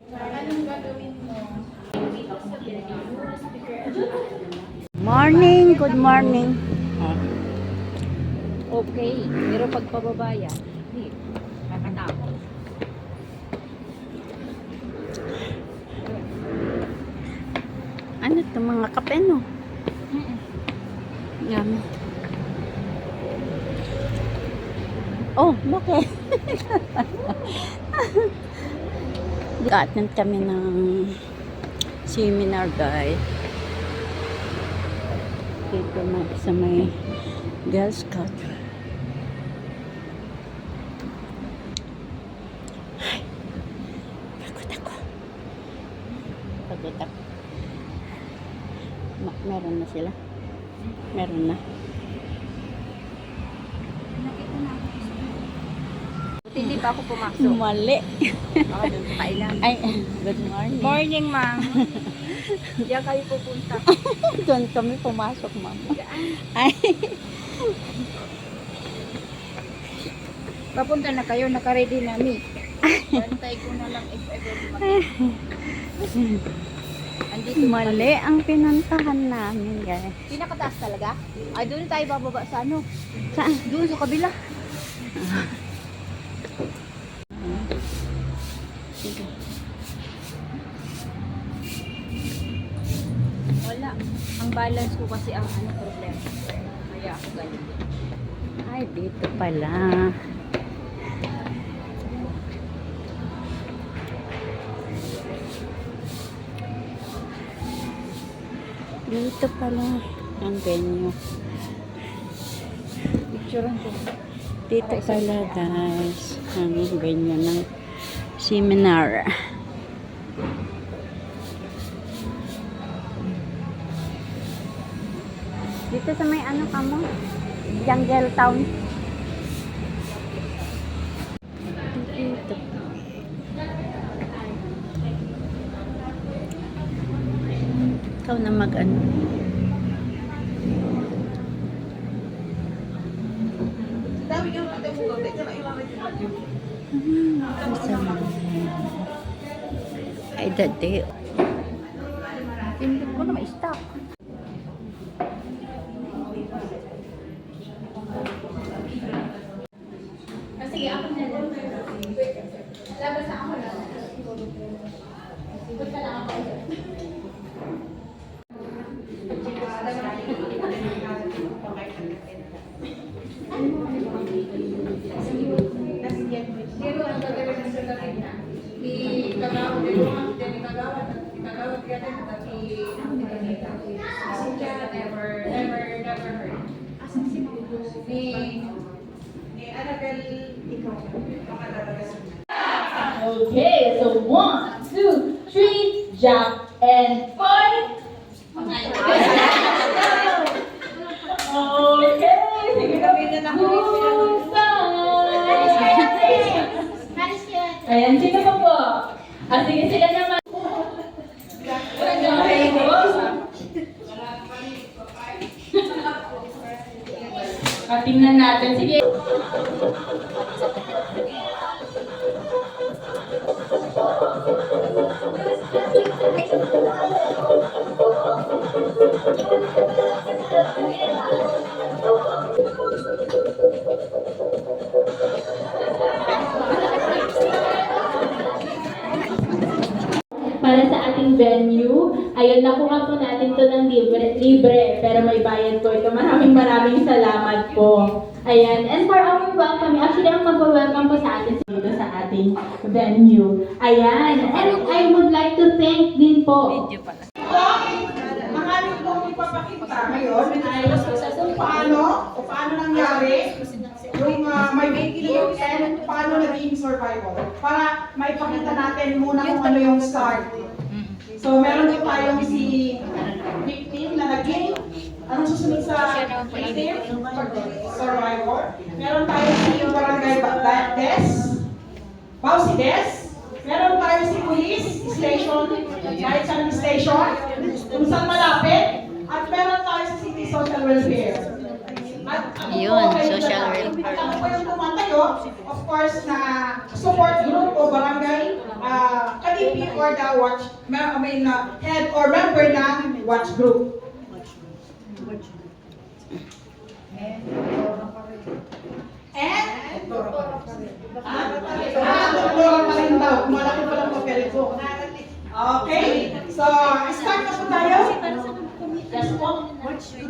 Anong gagawin mo? Morning, good morning. Okay, pero pag pababaya, hindi. Nakakatakot. Ano ito mga kape, no? Yummy. Oh, bakit? Attend kami ng seminar, guys. Dito na sa may Girl Scout. Ay, pagod ako. Pagod ako. Meron na sila. Meron na. Buti hindi pa ako pumasok. Mali. Baka doon sa kailan. Ay, good morning. Morning, ma'am. Diyan kayo pupunta. Doon kami pumasok, ma'am. Ay, Papunta na kayo, naka-ready na mi. Bantay ko na lang if ever dumating. Andito mali ang pinuntahan namin, guys. Pinakataas talaga? Ay, doon tayo bababa sa ano? Saan? Doon sa kabila. Sige. Wala. Ang balance ko kasi ang ano problema. Kaya ako ganyan. Ay, dito pala. Dito pala ang venue. Picturean ko. Dito pala, guys, ang venue ng seminar. Dito sa may ano ka mo? Jungle Town. Dito. Ikaw na mag-ano. Ay, dati. Hindi ko na ma-stop. Sige, ako na. Labas ako na. Ikot ka lang ako. Okay, so 1, 2, 3, jump and fight. Okay, sige kami na lang. Ayan, sino pa po? Sige sila naman. Tingnan natin, sige. Para sa ating venue, ayun, nakuha po natin to ng libre, pero may bayad po ito. Maraming salamat po. Ayan, and for our welcome, actually ang mag-welcome po sa atin dito sa ating venue. Ayan, and I would like to thank din po. Marami pong ipapakita ngayon ay kung paano nangyari yung may baking and paano naging survival. Para maipakita natin muna kung ano yung start. So meron din tayong si victim na naging anong susunod sa victim? Survivor. Meron tayong si barangay Des, Bausi Des. Meron tayo si police station, kahit saan station, kung saan malapit. At meron tayo si city social welfare. At ako Yun, po ay social lalaki. welfare. At ako po yung tumatayo tayo, of course, na support group o barangay kalipi or the head or member ng watch group. And? Doktora pa rin daw. Malaki pa lang papel ko. Okay, so start na po tayo. Yes po. Action.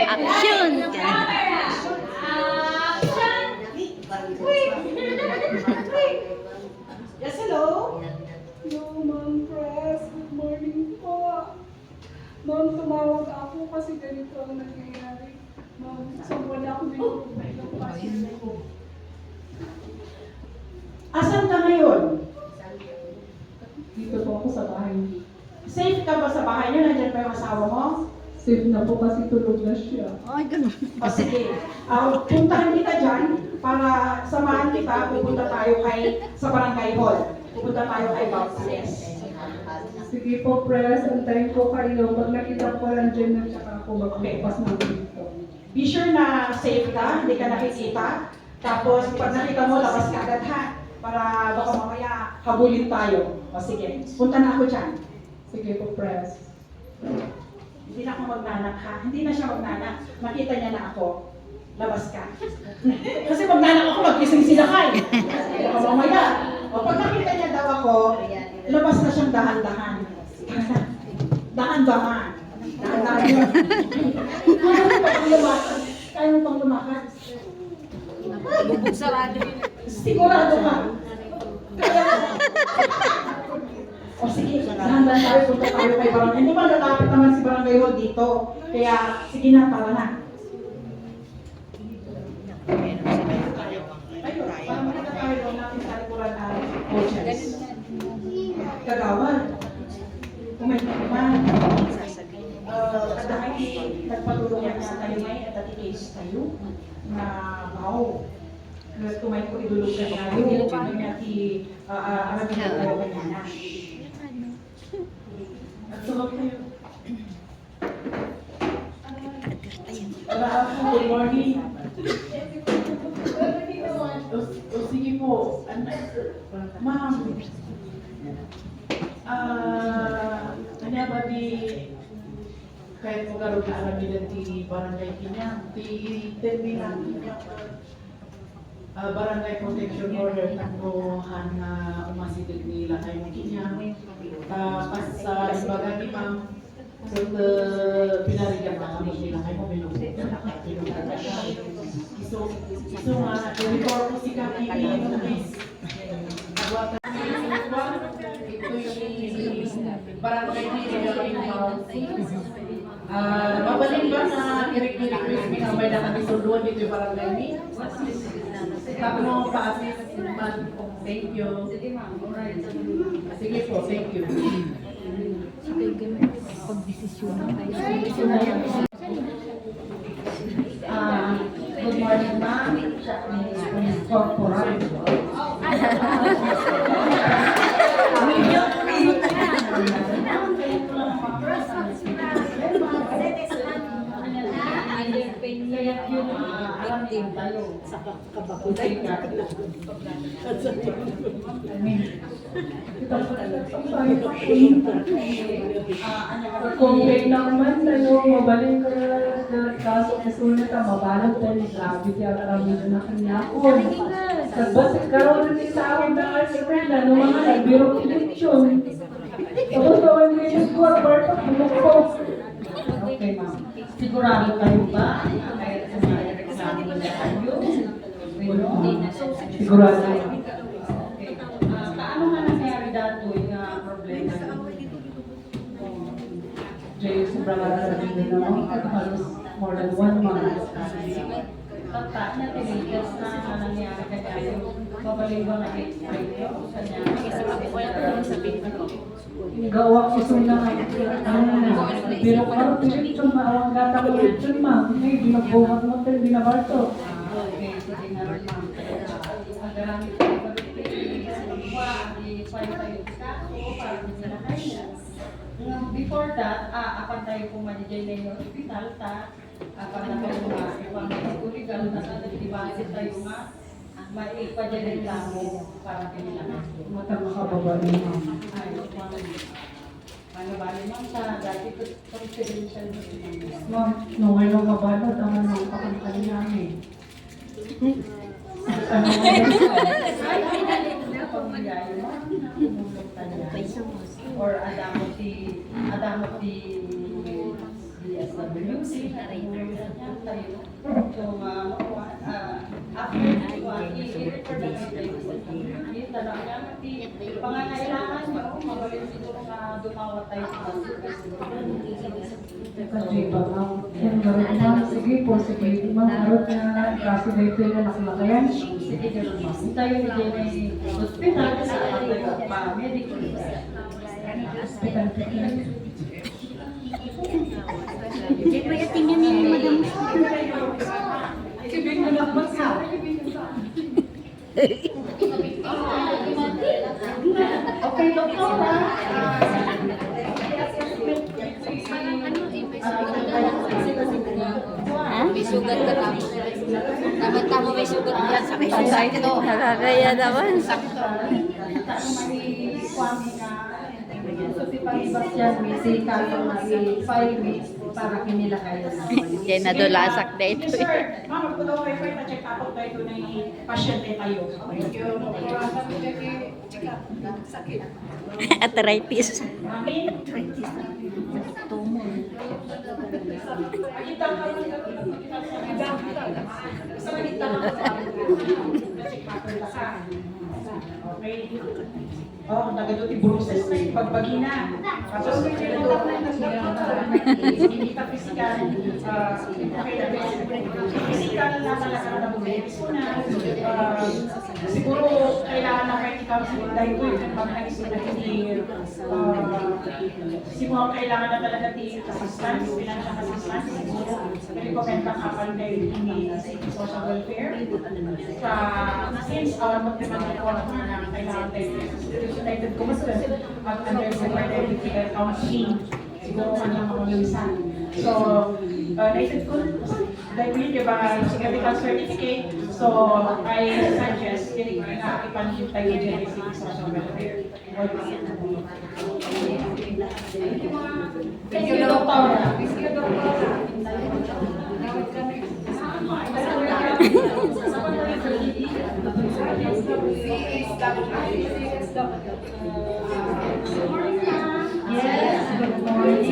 Action! Yes, hello. Hello, Ma'am Press. Good morning po. Ma'am, tumawag ako kasi ganito ang nangyayari. Ma'am, so wala akong binubay ng passion ko. Asan ka ngayon? Dito po ako sa bahay. Safe ka ba sa bahay niyo? Nandiyan pa yung asawa mo? Safe na po kasi tulog na siya. Ay, ganun. O sige, puntahan kita dyan para samahan kita. Pupunta tayo sa barangay hall. Pupunta tayo kay Baptist. Sige po, Press. Antayin ko kayo. Pag nakita ko lang dyan na tsaka ako magbukas ng dito. Be sure na safe ka, hindi ka nakikita. Tapos pag nakita mo, labas ka agad ha. Para baka mamaya habulin tayo. O sige, punta na ako dyan. Sige po, Press. Hindi na ako magnanak ha. Hindi na siya magnanak. Makita niya na ako. Labas ka. Kasi magnanak ako, magkising sila kay. Baka mamaya. O pag nakita niya daw ako, labas na siyang dahan-dahan. Dahan-dahan. Dahan-dahan yun. Kaya mo pang lumakas. Kaya mo pang lumakas. Sigurado ka. O sige, dahan-dahan tayo, punta tayo kay barangay. Hindi ba lalapit naman si barangay hall dito? Kaya, sige na, tara na. Ayun, para makita tayo doon natin sa likuran na coaches. Kagawad. Kung may naman, kadahil nagpatulungan na tayo may at ati-case tayo na bao. Tumay ko idulog na tayo, paano niya aramin ko kanya na. At sumag tayo. Good morning. O sige po, ma'am, ano ba di kahit mo karoon na alam di barangay kinya, di terminal kinya barangay protection order takbuhan na umasitig nila kayo kinya. Pas sa ibaga ni ma'am, so pinarigan na kami nila kayo binuksan. So nga, report ko si Kaki Luis. Ito yung barangay ni babalik ba na i-request minamay na kami sunduan dito yung barangay ni? Tapos mo pa-assist man. Thank you. Sige po, thank you. Good morning, ma'am. Miss Corporal. Alam din tayo sa kabakuday ka. Kung may naman, mabaling ka kaso kasunod ka, mabalag tayo. Grabe kaya karami na kanya ko. Nagbasik karoon na sa akin na article na mga nagbirong eleksyon. Tapos gawin ko yung score, part of ko. Okay, ma'am. Sigurado kayo ba? Kahit sa mga examen na tayo? Sigurado. Okay. Paano nga nangyari dato yung problema? Jay, sobrang araw na naman. Halos more than 1 month. Tata na tinigas na nangyari ka kayo. Pabaling ba na-explain nyo? Gawa ko sila pero karo eleksyon maawang gata ko eleksyon ma'am. May binagbuhat mo tayo, binabarto. Okay, sige na rin ma'am. Ang garamit ko ba before that, apan tayo kung manijay na yung hospital, Kapag nakauha, ibang legal na sa nagdibasit tayo nga, maipadyreklamo para kailangan. Mata makababali mo. Ay, ano bali man sa dati ko confidential mo Ma'am, nung ngayon mabalot, ang mga kakantali namin. or adamot di DSWC so after i-refer na kayo tanong niya pangangailangan mo magaling siguro na dumawat tayo sa Kasi ba, ma'am? Yan, marot ma'am. Sige po, sige. Ma'am, marot na kasi na ito yung nakalakayan. sige ganun mo tayo din ay hospital sa medical Hospital. Hindi pa yung tingnan ni Madam. Sibig na naman sa. okay doktor May sugat ka tamo. Tama-tama may sugat ka. Sakit ito. Nakakaya naman. para kinila kayo na. Kaya nadulasak na ito. Yes, sir. Ma'am, magpulo kayo pa check up tayo ito na pasyente tayo. Thank you. Arthritis. Amin. Okay. Oh, nagaduti bruises na yung pagbagina. Tapos hindi ka physical, physical na talaga na bumilis na. Siguro kailangan na kayo counseling dahil ko yung pag-naisip na hindi siguro kailangan na talaga di assistance, financial assistance. Pero ko kaya kakapan kayo hindi social welfare. Since magdemanda ko na kailangan tayo United Commission under Secretary of Counseling. Siguro man lang makulisan. So, United Commission, dahil yun yung medical certificate. So, I suggest na ipansin tayo dyan sa social welfare. Thank you, Doctor. Thank you, Yes, good morning.